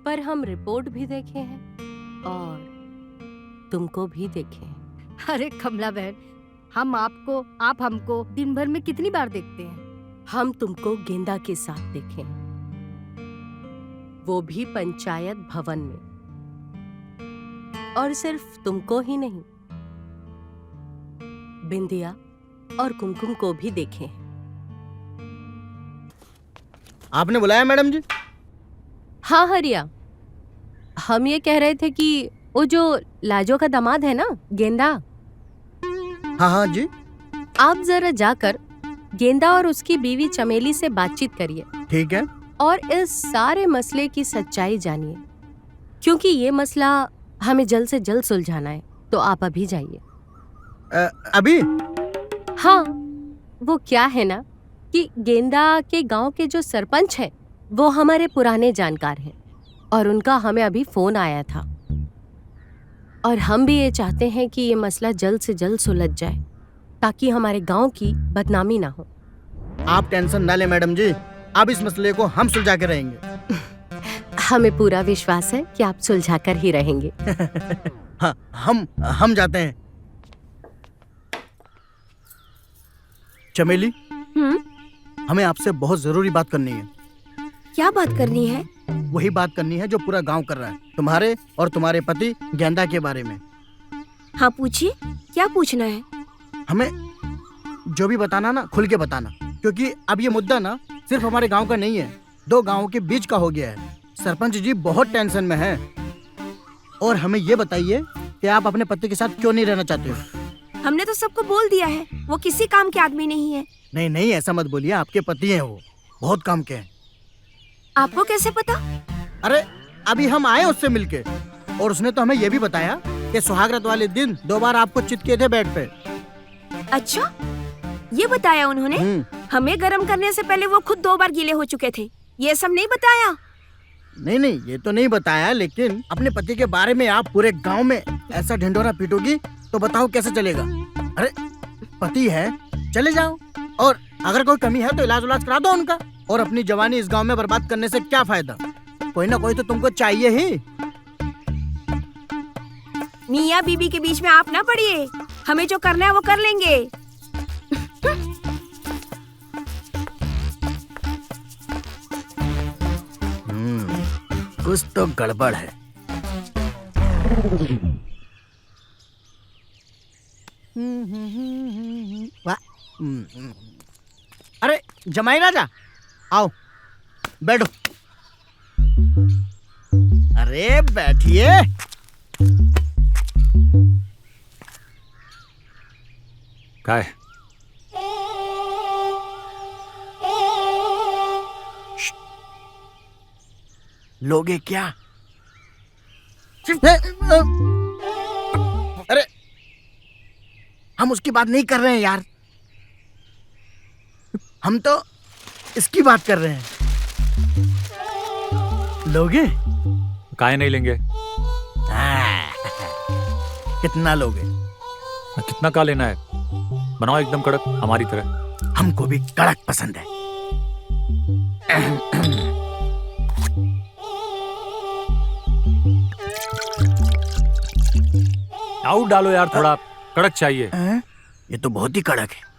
पर हम रिपोर्ट भी देखे हैं और तुमको भी देखे हैं। अरे कमला बहन, हम आपको, आप हमको दिन भर में कितनी बार देखते हैं? हम तुमको गेंदा के साथ देखे हैं, वो भी पंचायत भवन में। और सिर्फ तुमको ही नहीं, बिंदिया और कुमकुम को भी देखे हैं। आपने बुलाया मैडम जी? हाँ हरिया, हम ये कह रहे थे कि वो जो लाजो का दामाद है ना, गेंदा, हाँ हाँ जी। आप जरा जाकर गेंदा और उसकी बीवी चमेली से बातचीत करिए। ठीक है। और इस सारे मसले की सच्चाई जानिए, क्योंकि ये मसला हमें जल्द से जल्द सुलझाना है। तो आप अभी जाइए। अभी? हाँ, वो क्या है ना कि गेंदा के गांव के जो सरपंच हैं, वो हमारे पुराने जानकार हैं और उनका हमें अभी फोन आया था। और हम भी ये चाहते हैं कि ये मसला जल्द से जल्द सुलझ जाए, ताकि हमारे गांव की बदनामी ना हो। आप टेंशन ना ले मैडम जी, अब इस मसले को हम सुलझा के रहेंगे। हमें पूरा विश्वास है कि आप सुलझा कर ही रहेंगे। हाँ, हम जाते हैं। चमेली, हमें आपसे बहुत जरूरी बात करनी है। क्या बात करनी है? वही बात करनी है जो पूरा गांव कर रहा है, तुम्हारे और तुम्हारे पति गेंदा के बारे में। हाँ पूछिए, क्या पूछना है? हमें जो भी बताना ना, खुल के बताना, क्योंकि अब ये मुद्दा ना सिर्फ हमारे गांव का नहीं है, दो गांवों के बीच का हो गया है। सरपंच जी बहुत टेंशन में हैं। और हमें ये बताइए कि आप अपने पति के साथ क्यों नहीं रहना चाहते हो? हमने तो सबको बोल दिया है, वो किसी काम के आदमी नहीं है। नहीं नहीं, ऐसा मत बोलिए, आपके पति हैं, वो बहुत काम के हैं। आपको कैसे पता? अरे अभी हम आए उससे मिलके, और उसने तो हमें ये भी बताया कि सुहागरात वाले दिन 2 बार आपको चित किए थे बेड पे। अच्छा, ये बताया उन्होंने? हमें गर्म करने से पहले वो खुद 2 बार गीले हो चुके थे, ये सब नहीं बताया? नहीं नहीं, ये तो नहीं बताया, लेकिन अपने पति के बारे में आप पूरे गांव में ऐसा ढिंढोरा पीटोगी तो बताओ कैसे चलेगा? अरे पति है, चले जाओ, और अगर कोई कमी है तो इलाज करा दो उनका। और अपनी जवानी इस गांव में बर्बाद करने से क्या फायदा? कोई ना कोई तो तुमको चाहिए ही। मियाँ बीबी के बीच में आप ना पड़िए, हमें जो करना है वो कर लेंगे। कुछ तो गड़बड़ है। अरे जमाई राजा, आओ बैठो। अरे बैठिए। क्या है? लोगे क्या? अरे हम उसकी बात नहीं कर रहे हैं यार, हम तो इसकी बात कर रहे हैं। लोगे? काहे नहीं लेंगे? कितना लोगे? कितना का लेना है? बनाओ एकदम कड़क, हमारी तरह। हमको भी कड़क पसंद है। आउट डालो यार, थोड़ा कड़क चाहिए। ये तो बहुत ही कड़क है।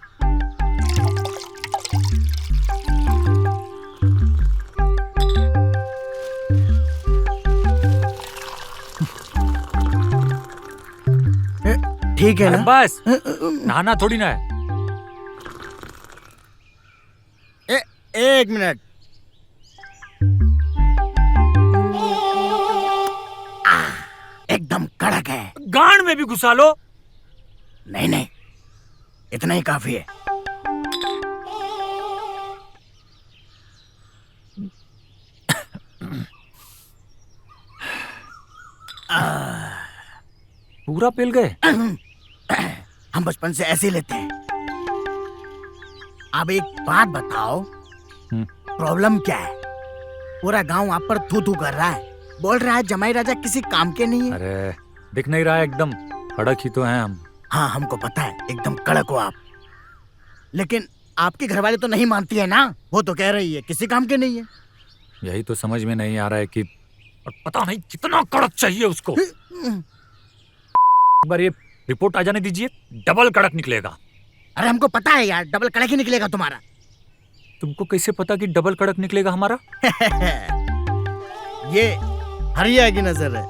ठीक है ना? बस नहाना थोड़ी ना है। एक मिनट। एकदम कड़क है। गांड में भी घुसा लो। नहीं नहीं, इतना ही काफी है। पूरा पिल गए? हम बचपन से ऐसे ही लेते हैं। अब एक बात बताओ, प्रॉब्लम क्या है? पूरा गांव आप पर थू थू कर रहा है, बोल रहा है जमाई राजा किसी काम के नहीं है। अरे दिख नहीं रहा है? एकदम कड़क ही तो हैं हम। हाँ हमको पता है, एकदम कड़क हो आप, लेकिन आपके घरवाले तो नहीं मानती है ना। वो तो कह रही है किसी काम के नहीं है। यही तो समझ में नहीं आ रहा है कि और पता नहीं कितना कड़क चाहिए उसको। एक बार ये रिपोर्ट आ जाने दीजिए, डबल कड़क निकलेगा। अरे हमको पता है यार, डबल कड़क ही निकलेगा तुम्हारा। तुमको कैसे पता कि डबल कड़क निकलेगा हमारा? ये हरिया की नजर है।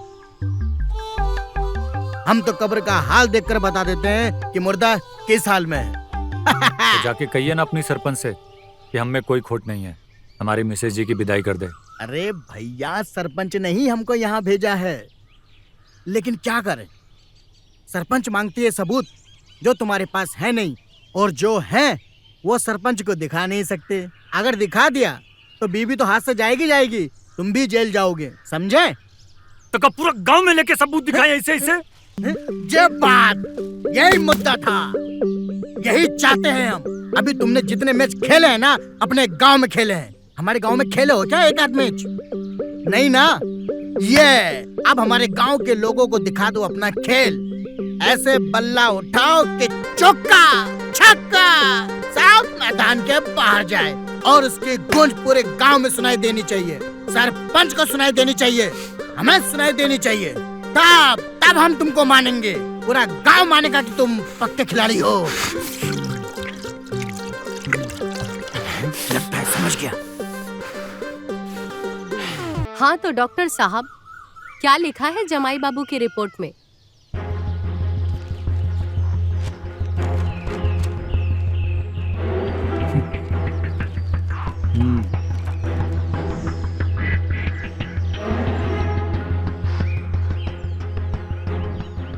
हम तो कब्र का हाल देखकर बता देते हैं कि मुर्दा किस हाल में है। तो जाके कहिए ना अपनी सरपंच से कि हम में कोई खोट नहीं है, हमारी मिसेज जी की विदाई कर दे। अरे भैया, सरपंच ने ही हमको यहाँ भेजा है, लेकिन क्या करें, सरपंच मांगती है सबूत जो तुम्हारे पास है नहीं, और जो है वो सरपंच को दिखा नहीं सकते। अगर दिखा दिया तो बीवी तो हाथ से जाएगी, तुम भी जेल जाओगे, समझे? तो कब पूरा गांव में लेके सबूत दिखाए ऐसे? जब बात यही मुद्दा था, यही चाहते हैं हम। अभी तुमने जितने मैच खेले हैं ना, अपने गांव में खेले हैं। हमारे गांव में खेले हो क्या एक आध मैच? नहीं ना। ये अब हमारे गांव के लोगों को दिखा दो अपना खेल। ऐसे बल्ला उठाओ कि चौका छक्का सब मैदान के बाहर जाए, और उसकी गूंज पूरे गांव में सुनाई देनी चाहिए। सरपंच को सुनाई देनी चाहिए, हमें सुनाई देनी चाहिए। तब हम तुमको मानेंगे, पूरा गांव मानेगा कि तुम पक्के खिलाड़ी हो। लगता है समझ गया। हाँ तो डॉक्टर साहब, क्या लिखा है जमाई बाबू की रिपोर्ट में?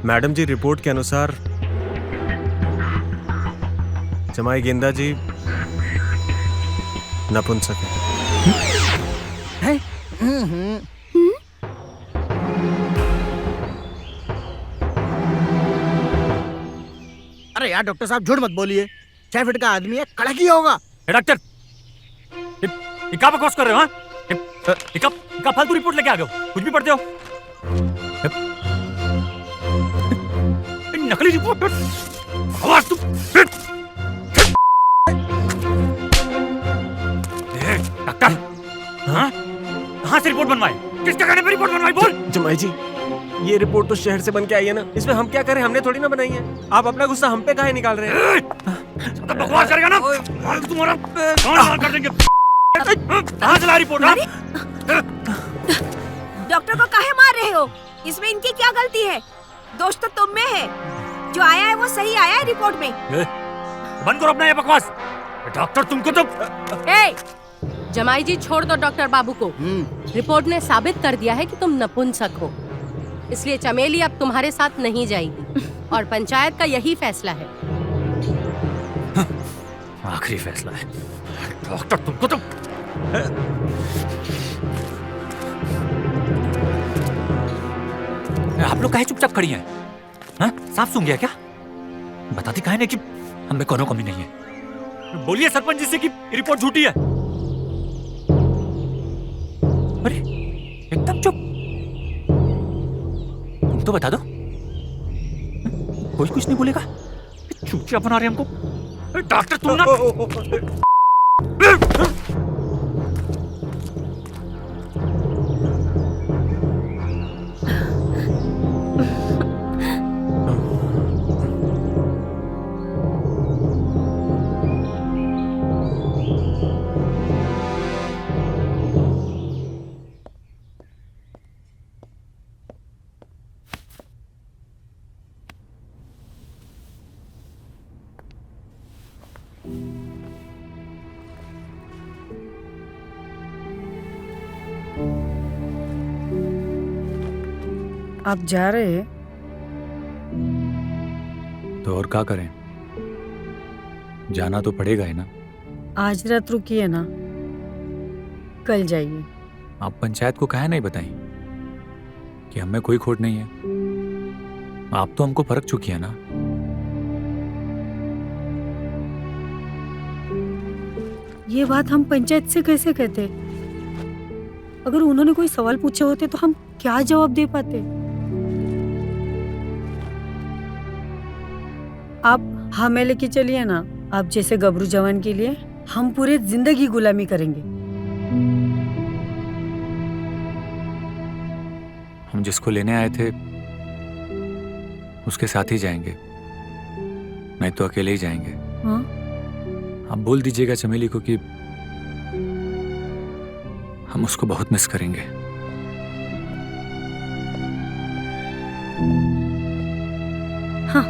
मैडम जी, रिपोर्ट के अनुसार जमाई गेंदा जी नपुंसक है। अरे यार डॉक्टर साहब, झूठ मत बोलिए। 6 फीट का आदमी है, कड़क ही होगा। डॉक्टर, ये क्या बकवास कर रहे हो? हाँ, ये क्या फालतू रिपोर्ट लेके आ गए हो? कुछ भी पढ़ते हो? नकली रिपोर्ट। आवाज तुम। डॉक्टर, हाँ? कहाँ से रिपोर्ट बनवाए? किसके कहने पे रिपोर्ट बनवाई? बोल। जमाई जी, ये रिपोर्ट तो शहर से बन के आई है ना, इसमें हम क्या करें? हमने थोड़ी ना बनाई है। आप अपना गुस्सा हम पे काहे निकाल रहे हैं? तो बकवास करेगा ना, तुम्हारा कौन कर देंगे? कहाँ से ला रिपोर्ट? डॉक्टर को काहे मार रहे हो? इसमें इनकी क्या गलती है? दोष तो तुम में है। जो आया है वो सही आया है रिपोर्ट में। बंद करो अपना ये बकवास। डॉक्टर, तुमको तो जमाई जी छोड़ दो डॉक्टर बाबू को। रिपोर्ट ने साबित कर दिया है कि तुम नपुंसक हो, इसलिए चमेली अब तुम्हारे साथ नहीं जाएगी, और पंचायत का यही फैसला है। आखिरी फैसला है। डॉक्टर, तुमको तो आप लोग काहे चुपचाप खड़ी हैं? हाँ? साफ सूंघ गया क्या? बताती काहे नहीं कि हमें कोनो कमी नहीं है? बोलिए सरपंच जी से कि रिपोर्ट झूठी है। अरे एकदम चुप। तुम तो बता दो। कोई कुछ नहीं बोलेगा। चुपचाप बना रहे हमको। डॉक्टर, तुम ना आप जा रहे हैं? तो और क्या करें? जाना तो पड़ेगा ही ना। आज रात रुकिए ना, कल जाइए। आप पंचायत को काहे नहीं बताई कि हमें कोई खोट नहीं है? आप तो हमको परख चुकी है ना। ये बात हम पंचायत से कैसे कहते? अगर उन्होंने कोई सवाल पूछे होते तो हम क्या जवाब दे पाते? आप हमें लेके चलिए ना। आप जैसे गबरू जवान के लिए हम पूरे जिंदगी गुलामी करेंगे। हम जिसको लेने आए थे उसके साथ ही जाएंगे, नहीं तो अकेले ही जाएंगे। हाँ? आप बोल दीजिएगा चमेली को कि हम उसको बहुत मिस करेंगे। हाँ।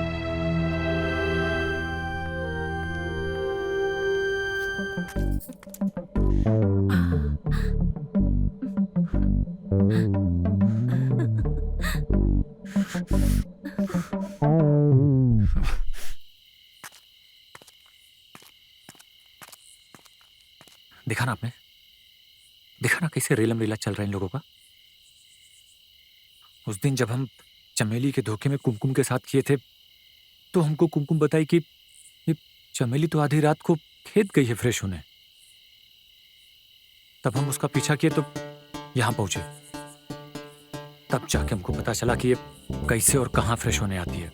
देखा ना आपने, देखा ना कैसे रेलम रेला चल रहा है इन लोगों का। उस दिन जब हम चमेली के धोखे में कुमकुम के साथ किए थे तो हमको कुमकुम बताई कि ये चमेली तो आधी रात को खेत गई है फ्रेश होने। तब हम उसका पीछा किए तो यहां पहुंचे, तब जाके हमको पता चला कि ये कैसे और कहां फ्रेश होने आती है।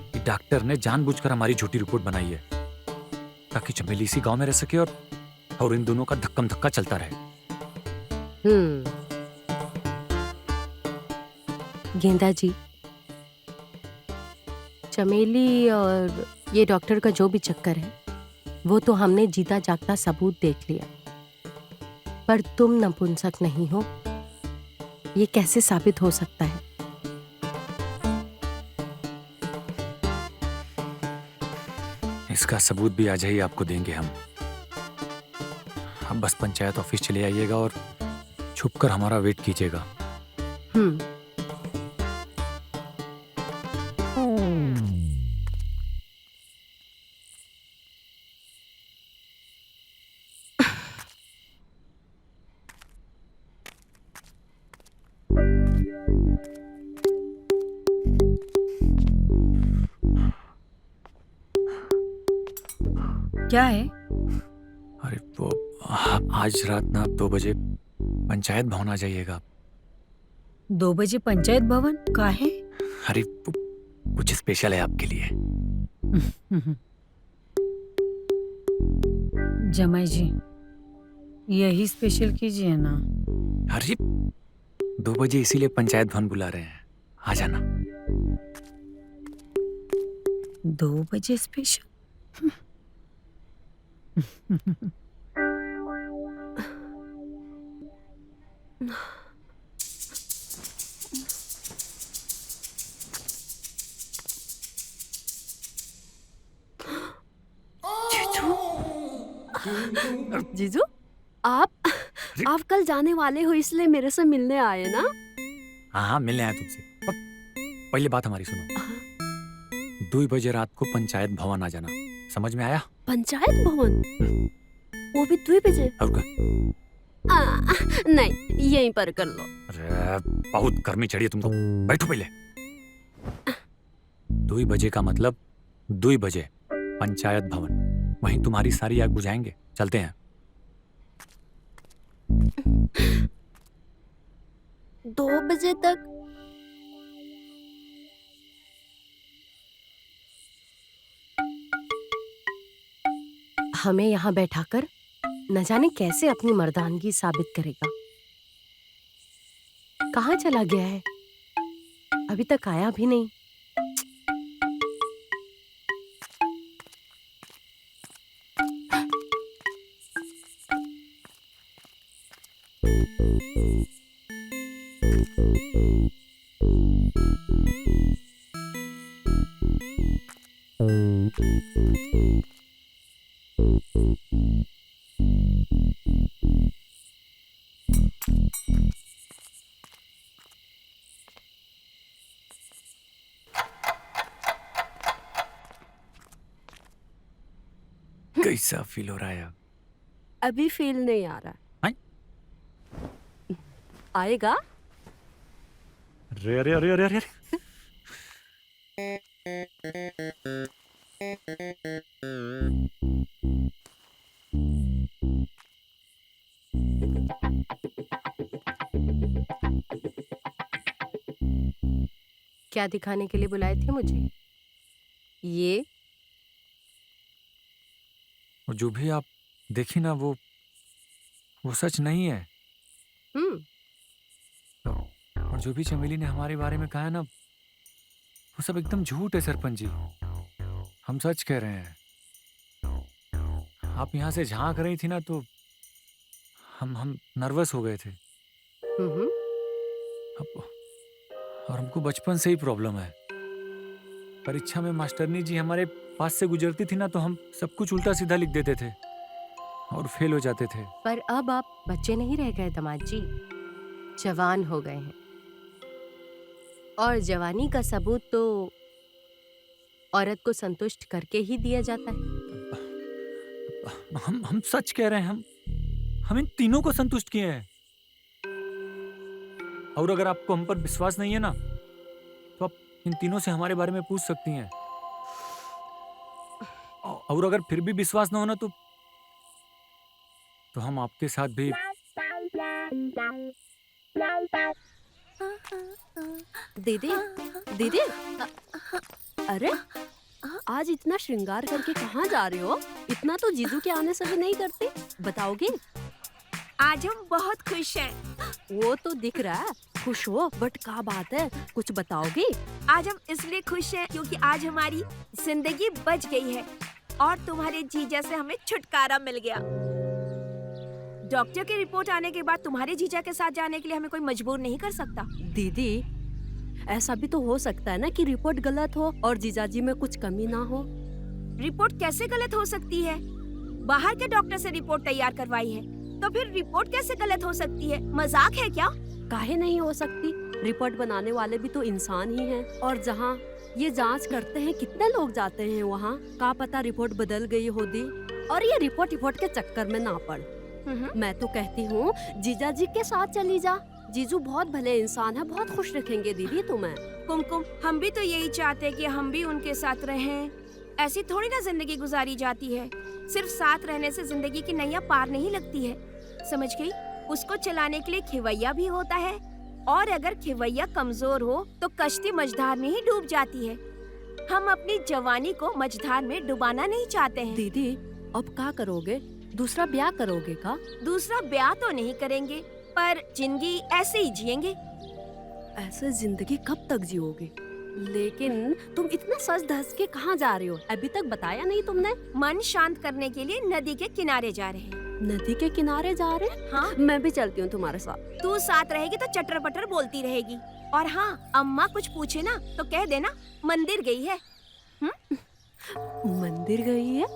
ये डॉक्टर ने जानबूझकर हमारी झूठी रिपोर्ट बनाई है ताकि चमेली इसी गांव में रह सके और इन दोनों का धक्कम धक्का चलता रहे। गेंदा जी, चमेली और ये डॉक्टर का जो भी चक्कर है वो तो हमने जीता जागता सबूत देख लिया, पर तुम नपुंसक नहीं हो ये कैसे साबित हो सकता है? इसका सबूत भी आज ही आपको देंगे हम। आप बस पंचायत ऑफिस चले आइएगा और छुपकर हमारा वेट कीजिएगा। क्या है? अरे वो आज रात ना 2 बजे पंचायत भवन आ जाइएगा। 2 बजे पंचायत भवन का है? अरे कुछ स्पेशल है आपके लिए। जमाई जी, यही स्पेशल कीजिए ना। अरे 2 बजे इसीलिए पंचायत भवन बुला रहे हैं, आ जाना। 2 बजे स्पेशल? जीजू, आप कल जाने वाले हो इसलिए मेरे से मिलने आए ना? हाँ मिलने आया तुमसे। पहले बात हमारी सुनो। 2 बजे रात को पंचायत भवन आ जाना, समझ में आया? पंचायत भवन? वो भी 2 बजे? और क्या? नहीं, यहीं पर कर लो। अरे बहुत गर्मी चढ़ी है तुमको, बैठो पहले। 2 बजे का मतलब 2 बजे पंचायत भवन, वहीं तुम्हारी सारी आग बुझाएंगे। चलते हैं। 2 बजे तक? हमें यहाँ बैठाकर न जाने कैसे अपनी मर्दानगी साबित करेगा। कहाँ चला गया है? अभी तक आया भी नहीं। कैसा फील हो रहा है अब? अभी फील नहीं आ रहा। आएगा? अरे अरे अरे अरे अरे क्या दिखाने के लिए बुलाए थे मुझे? ये वो जो भी आप देखी ना वो सच नहीं है। और जो भी चमेली ने हमारे बारे में कहा है ना, वो सब एकदम झूठ है सरपंच जी। हम सच कह रहे हैं। आप यहाँ से झांक रही थी ना, तो हम नर्वस हो गए थे। हम्म। और हमको बचपन से ही प्रॉब्लम है। परीक्षा में मास्टरनी जी हमारे पास से गुजरती थी ना, तो हम सब कुछ उल्टा सीधा लिख देते थे और फेल हो जाते थे। पर अब आप बच्चे नहीं रह गए दामाद जी, जवान हो गए हैं। और जवानी का सबूत तो औरत को संतुष्ट करके ही दिया जाता है। हम सच कह रहे हैं। हम इन तीनों को संतुष्ट किए हैं। और अगर आपको हम पर विश्वास नहीं है ना, तो आप इन तीनों से हमारे बारे में पूछ सकती हैं। और अगर फिर भी विश्वास ना हो ना, तो हम आपके साथ भी। दीदी, दीदी, अरे आज इतना श्रृंगार करके कहाँ जा रही हो? इतना तो जीजू के आने से भी नहीं करते। बताओगे? आज हम बहुत खुश हैं। वो तो दिख रहा है खुश हो, बट क्या बात है, कुछ बताओगे? आज हम इसलिए खुश हैं क्योंकि आज हमारी जिंदगी बच गई है और तुम्हारे जीजा से हमें छुटकारा मिल गया। डॉक्टर की रिपोर्ट आने के बाद तुम्हारे जीजा के साथ जाने के लिए हमें कोई मजबूर नहीं कर सकता। दीदी, ऐसा भी तो हो सकता है ना कि रिपोर्ट गलत हो और जीजाजी में कुछ कमी ना हो। रिपोर्ट कैसे गलत हो सकती है? बाहर के डॉक्टर से रिपोर्ट तैयार करवाई है, तो फिर रिपोर्ट कैसे गलत हो सकती है? मजाक है क्या? काहे नहीं हो सकती? रिपोर्ट बनाने वाले भी तो इंसान ही हैं। और जहाँ ये जांच करते हैं कितने लोग जाते हैं वहाँ, का पता रिपोर्ट बदल गई हो दी और ये रिपोर्ट के चक्कर में ना पड़। मैं तो कहती हूँ जीजा जी के साथ चली जा। जीजू बहुत भले इंसान है, बहुत खुश रखेंगे दीदी तुम्हें। कुमकुम, हम भी तो यही चाहते हैं कि हम भी उनके साथ रहें। ऐसी थोड़ी ना जिंदगी गुजारी जाती है। सिर्फ साथ रहने से जिंदगी की नैया पार नहीं लगती है, समझ गई? उसको चलाने के लिए खिवैया भी होता है, और अगर खिवैया कमजोर हो तो कश्ती मझधार में ही डूब जाती है। हम अपनी जवानी को मझधार में डुबाना नहीं चाहते हैं। दीदी, अब क्या करोगे? दूसरा ब्याह करोगे का? दूसरा ब्याह तो नहीं करेंगे, पर जिंदगी ऐसे ही जिएंगे। ऐसे जिंदगी कब तक जियोगे? लेकिन तुम इतना सज धज के कहाँ जा रही हो? अभी तक बताया नहीं तुमने। मन शांत करने के लिए नदी के किनारे जा रहे हैं। नदी के किनारे जा रहे हैं? हाँ, मैं भी चलती हूँ तुम्हारे साथ। तू साथ रहेगी तो चटर पटर बोलती रहेगी। और हाँ, अम्मा कुछ पूछे ना तो कह देना मंदिर गई है। मंदिर गई है?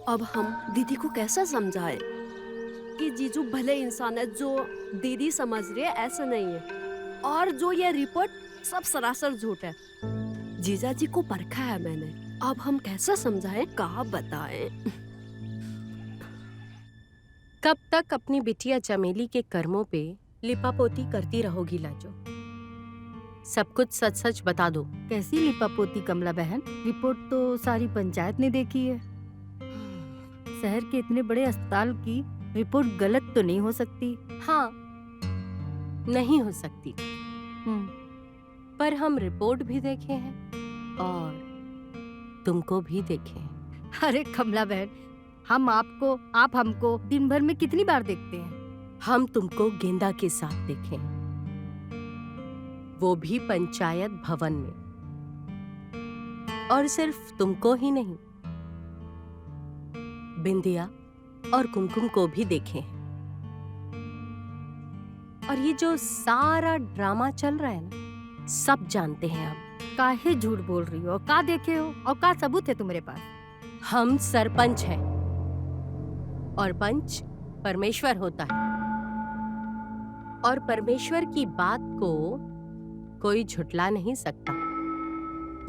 अब हम दीदी को कैसे समझाए कि जीजू भले इंसान है, जो दीदी समझ रही है ऐसा नहीं है, और जो ये रिपोर्ट सब सरासर झूठ है। जीजा जी को परखा है मैंने। अब हम कैसे समझाएं, कहा बताएं? कब तक अपनी बिटिया चमेली के कर्मों पे लिपापोती करती रहोगी लाजो? सब कुछ सच सच बता दो। कैसी लिपापोती कमला बहन? रिपोर्ट तो सारी पंचायत ने देखी है। शहर के इतने बड़े अस्पताल की रिपोर्ट गलत तो नहीं हो सकती। हाँ, नहीं हो सकती, पर हम रिपोर्ट भी देखे हैं और तुमको भी देखे हैं। अरे कमला बहन, हम आपको, आप हमको दिन भर में कितनी बार देखते हैं? हम तुमको गेंदा के साथ देखे हैं, वो भी पंचायत भवन में। और सिर्फ तुमको ही नहीं, बिंदिया और कुमकुम को भी देखे हैं। और ये जो सारा ड्रामा चल रहा है ना, सब जानते हैं हम। काहे झूठ बोल रही हो? का देखे हो और का सबूत है तुम्हारे पास? हम सरपंच हैं और पंच परमेश्वर होता है, और परमेश्वर की बात को कोई झुटला नहीं सकता।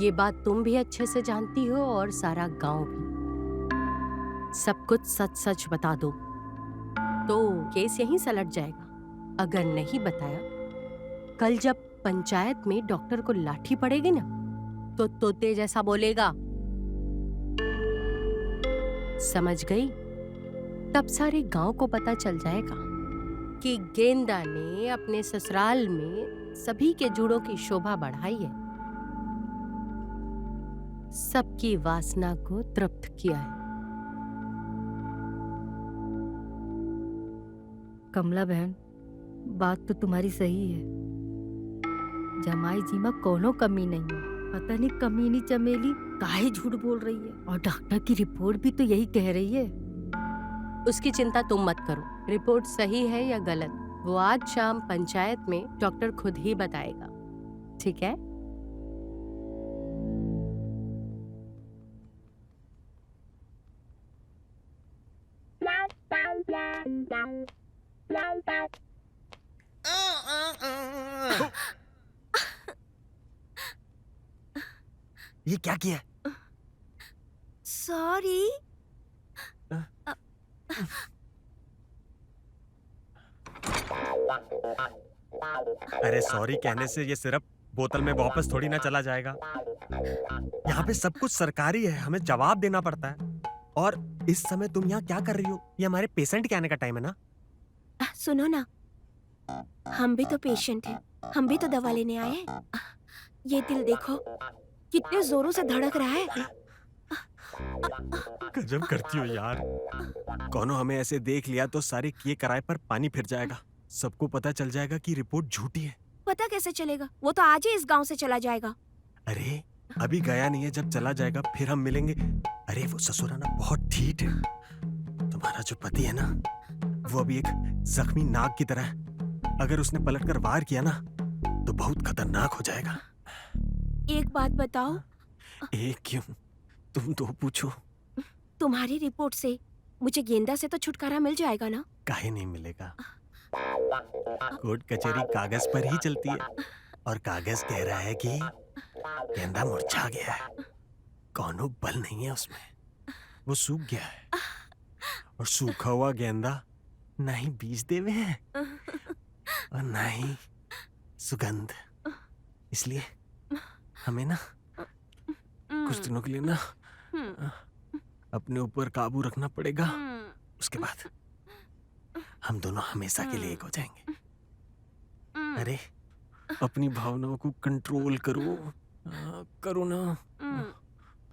ये बात तुम भी अच्छे से जानती हो और सारा गांव भी। सब कुछ सच सच बता दो तो केस यहीं सलट जाएगा। अगर नहीं बताया, कल जब पंचायत में डॉक्टर को लाठी पड़ेगी ना, तो तोते जैसा बोलेगा, समझ गई? तब सारे गांव को पता चल जाएगा कि गेंदा ने अपने ससुराल में सभी के जुड़ों की शोभा बढ़ाई है, सबकी वासना को तृप्त किया है। कमला बहन, बात तो तुम्हारी सही है, जमाई जी में कोनो कमी नहीं है। पता नहीं कमीनी चमेली काहे झूठ बोल रही है, और डॉक्टर की रिपोर्ट भी तो यही कह रही है। उसकी चिंता तुम मत करो, रिपोर्ट सही है या गलत वो आज शाम पंचायत में डॉक्टर खुद ही बताएगा, ठीक है? ये क्या किया? सॉरी। अरे सॉरी कहने से ये सिर्फ बोतल में वापस थोड़ी ना चला जाएगा। यहाँ पे सब कुछ सरकारी है, हमें जवाब देना पड़ता है। और इस समय तुम यहाँ क्या कर रही हो? ये हमारे पेशेंट के आने का टाइम है ना। सुनो ना, हम भी तो पेशेंट हैं, हम भी तो दवा लेने आए हैं। ये दिल देखो कितने जोरों से धड़क रहा है। गजब करती हो यार। कौनो हमें ऐसे देख लिया तो सारे किए कराए पर पानी फिर जाएगा। सबको पता चल जाएगा कि रिपोर्ट झूठी है। पता कैसे चलेगा? वो तो आज ही इस गांव से चला जाएगा। अरे अभी गया नहीं है, जब चला जाएगा फिर हम मिलेंगे। अरे वो ससुराना बहुत ठीक है। तुम्हारा जो पति है ना, वो अभी एक जख्मी नाग की तरह है। अगर उसने पलटकर वार किया ना तो बहुत खतरनाक हो जाएगा। एक बात बताओ। एक क्यों, तुम दो पूछो। तुम्हारी रिपोर्ट से मुझे गेंदा से तो छुटकारा मिल जाएगा ना? काहे नहीं मिलेगा? कोर्ट कचहरी कागज पर ही चलती है, और कागज कह रहा है कि गेंदा मुरझा गया है, कौनो बल नहीं है उसमें, वो सूख गया है। और सूखा हुआ गेंदा ना ही बीज देवे हैं और ना ही सुगंध। इसलिए हमें ना कुछ दिनों के लिए ना अपने ऊपर काबू रखना पड़ेगा। उसके बाद हम दोनों हमेशा के लिए एक हो जाएंगे। अरे अपनी भावनाओं को कंट्रोल करो, करो ना।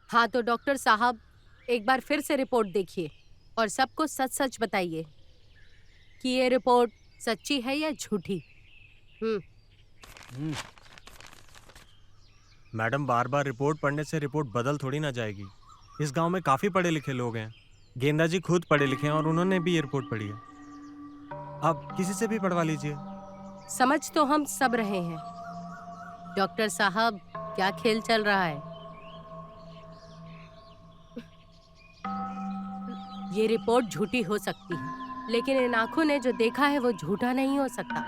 हाँ तो डॉक्टर साहब एक बार फिर से रिपोर्ट देखिए और सबको सच सच बताइए कि ये रिपोर्ट सच्ची है या झूठी। मैडम बार बार रिपोर्ट पढ़ने से रिपोर्ट बदल थोड़ी ना जाएगी। इस गांव में काफी पढ़े लिखे लोग हैं। गेंदा जी खुद पढ़े लिखे हैं और उन्होंने भी ये रिपोर्ट पढ़ी है। आप किसी से भी पढ़वा लीजिए। समझ तो हम सब रहे हैं डॉक्टर साहब, क्या खेल चल रहा है? ये रिपोर्ट झूठी हो सकती है, लेकिन इन आंखों ने जो देखा है वो झूठा नहीं हो सकता।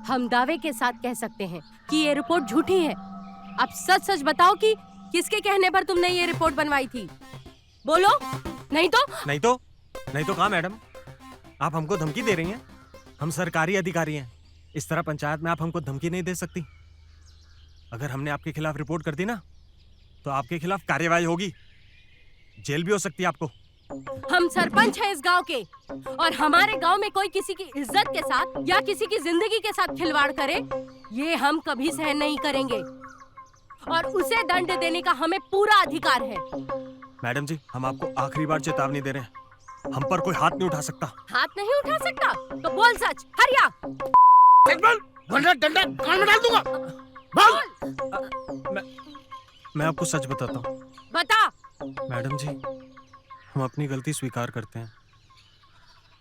हम दावे के साथ कह सकते हैं कि ये रिपोर्ट झूठी है। अब सच सच बताओ कि किसके कहने पर तुमने ये रिपोर्ट बनवाई थी? बोलो। नहीं तो कहा मैडम? आप हमको धमकी दे रही हैं? हम सरकारी अधिकारी हैं। इस तरह पंचायत में आप हमको धमकी नहीं दे सकती। अगर हमने आपके खिलाफ रिपोर्ट कर दी ना तो आपके खिलाफ कार्यवाही होगी, जेल भी हो सकती है आपको। हम सरपंच हैं इस गांव के, और हमारे गांव में कोई किसी की इज्जत के साथ या किसी की जिंदगी के साथ खिलवाड़ करे, ये हम कभी सहन नहीं करेंगे, और उसे दंड देने का हमें पूरा अधिकार है। मैडम जी, हम आपको आखिरी बार चेतावनी दे रहे हैं, हम पर कोई हाथ नहीं उठा सकता। हाथ नहीं उठा सकता तो बोल सच। हरिया डंडा कान में डाल दूंगा। बोल। मैं आपको सच बताता हूँ। बता। मैडम जी, हम अपनी गलती स्वीकार करते हैं।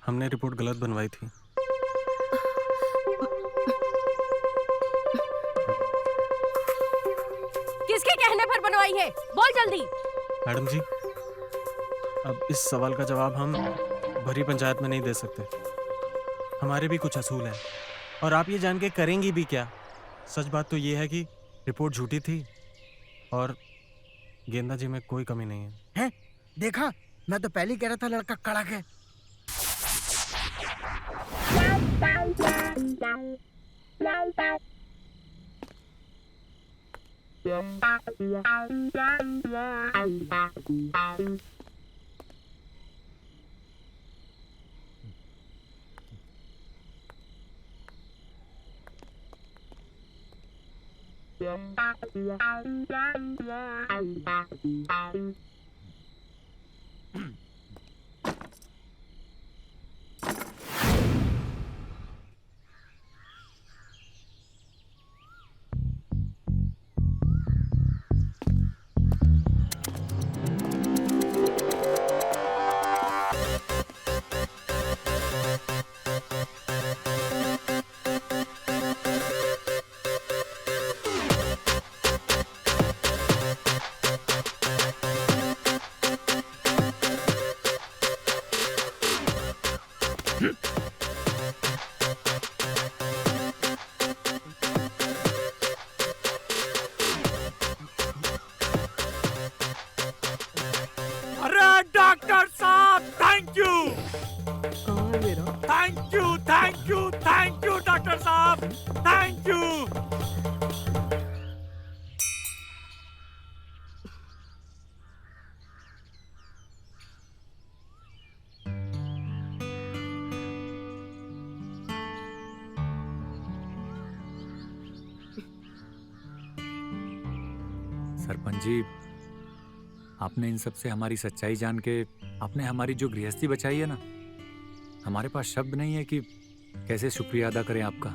हमने रिपोर्ट गलत बनवाई थी। किसके कहने पर बनवाई है? बोल जल्दी। मैडम जी, अब इस सवाल का जवाब हम भरी पंचायत में नहीं दे सकते। हमारे भी कुछ असूल हैं, और आप ये जान के करेंगी भी क्या। सच बात तो ये है कि रिपोर्ट झूठी थी और गेंदा जी में कोई कमी नहीं है। हैं? देखा, मैं तो पहले ही कह रहा था लड़का कड़क है। अरे डॉक्टर साहब, थैंक यू कहाँ है मेरा? Thank you thank you thank you doctor साहब, थैंक यू। सरपंच जी, आपने इन सब से हमारी सच्चाई जान के आपने हमारी जो गृहस्थी बचाई है ना, हमारे पास शब्द नहीं है कि कैसे शुक्रिया अदा करें आपका।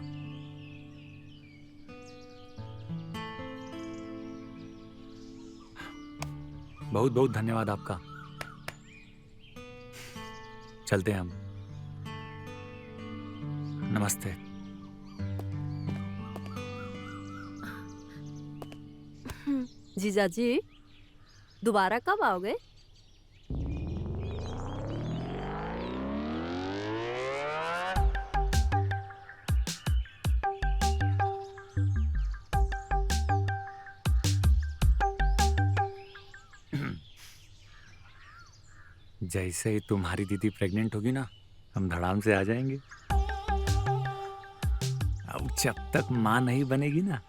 बहुत बहुत धन्यवाद आपका। चलते हैं हम। नमस्ते। जीजाजी दोबारा कब आओगे? जैसे ही तुम्हारी दीदी प्रेग्नेंट होगी ना, हम धड़ाम से आ जाएंगे। अब जब तक माँ नहीं बनेगी ना,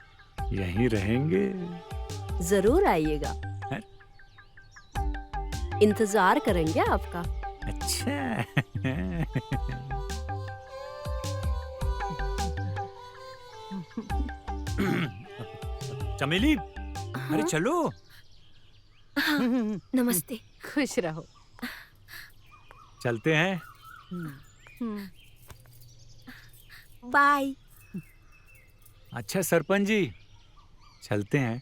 यहीं रहेंगे। जरूर आइएगा, है? इंतजार करेंगे आपका। अच्छा। चमेली, अरे चलो। नमस्ते। खुश रहो। चलते हैं। बाय। अच्छा सरपंच जी, चलते हैं।